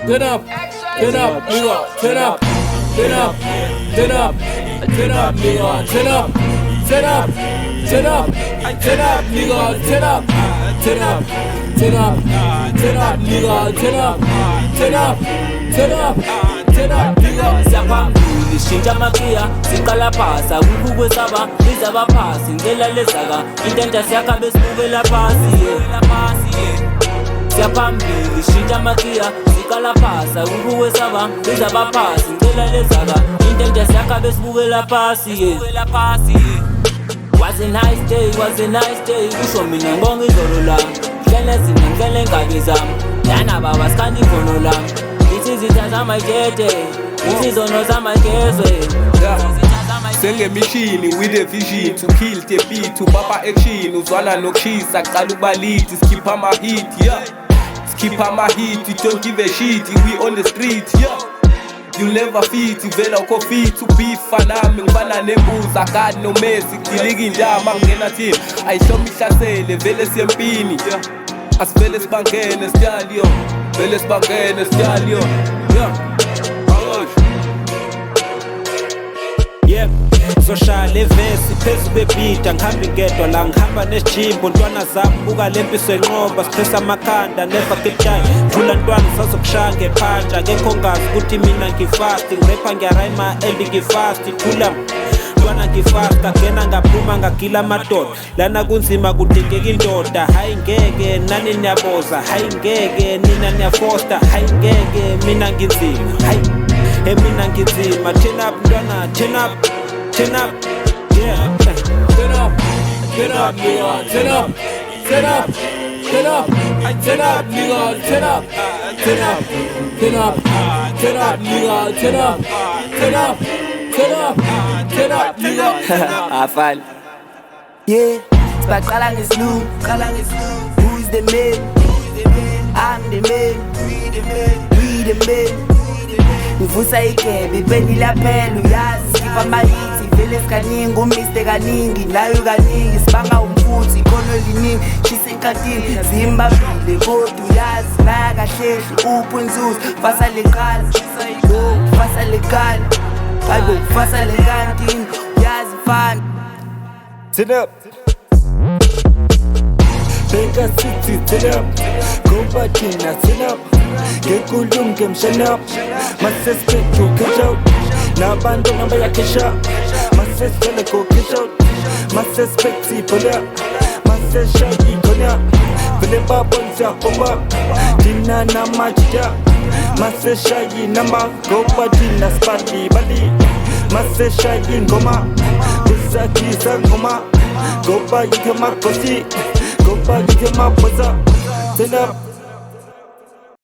turn up, nigga, turn up, turn up, turn up, turn up, nigga, turn up, turn up, turn up, turn up, nigga, turn up, turn up, turn up, turn up, nigga, turn up, turn up, turn up, turn up, nigga. Siyaphambili shintsha makia siqala phasa kukho kwesaba izaba phasi ngela lezaka intenta siyakhambe sibukela phasi siyaphambili shintsha makia siqala phasa kukho kwesaba izaba phasi ngela lezaka intenta siyakhambe sibukela phasi Was a nice day, was a nice day. Kusho mina ngibonga izolo lami hlele zinengele engabi zami lana baba sikani ifono lami ithi izitha zamajede ithi izono zamagezwe Sengemishini with a vision to kill the beat to baba action uzwana nokushisa kuqala ukubalithi skip ama hit yeah skip ama hit we don't give a shit we on the street yeah you never fit vela uko fit to beef fanami ngibana nembuzi akade no Messi ngilika indaba ngena team ayihlomi ihlasele vele siyempini yeah asivele sibangene stallion vele sibangene stallion yeah yep soshaya levesi phezu bebhida ngihamba ngedwa la ngihamba nesijimbo ntwana zami buka lempiso enqoba siphesa amakhanda never keep time thula ntwana sazokushaya ngephanja ngekho ngazi ukuthi mina ngifasti ngirepha ngiyarayima endi ngifasti thula ntwana ngifasta ngena ngaphuma ngagila amadoda lana kunzima kudingeka indoda hayi ngeke nani niyaboza hayi ngeke nina niyafosta hayi ngeke mina nginzima hayi mina nginzima turn up ntwana turn up turn up, yeah. Turn up, nigga, turn up, turn up, turn up, turn up, nigga, turn up, turn up, turn up, turn up, nigga, turn up, turn up, turn up, turn up, nigga. Afal yeah, sibaqala ngeslu, who is the man? I'm the man, we the man. Ngivusa igebe ipenile phela uyazi skip amahithi vele sikaningi umiste kaningi nayo kaningi sibanga umfuthi ikhono liningi shisa enkatini zimbabile kodwa uyazi naya kahlehli upho inzuzo fasa leqala fasa leqala hayi fasa lekantini uyazi mfana turn up Beka City, turn up. Go Batina, turn up. Get Kulum, get shut up. My sister, go catch out. Now band on number, cash out. My sister, go catch out. My sister, pull up. My sister, shaggy, go up. Philippa, Bonza, Bomba. Tina, Namajida. My sister, shaggy, number. Go Batina, Spati, Bali. My sister, shaggy, Goma. Kusaki, Sangoma. Go by Yamakosi. Go back to my bossa. Turn up.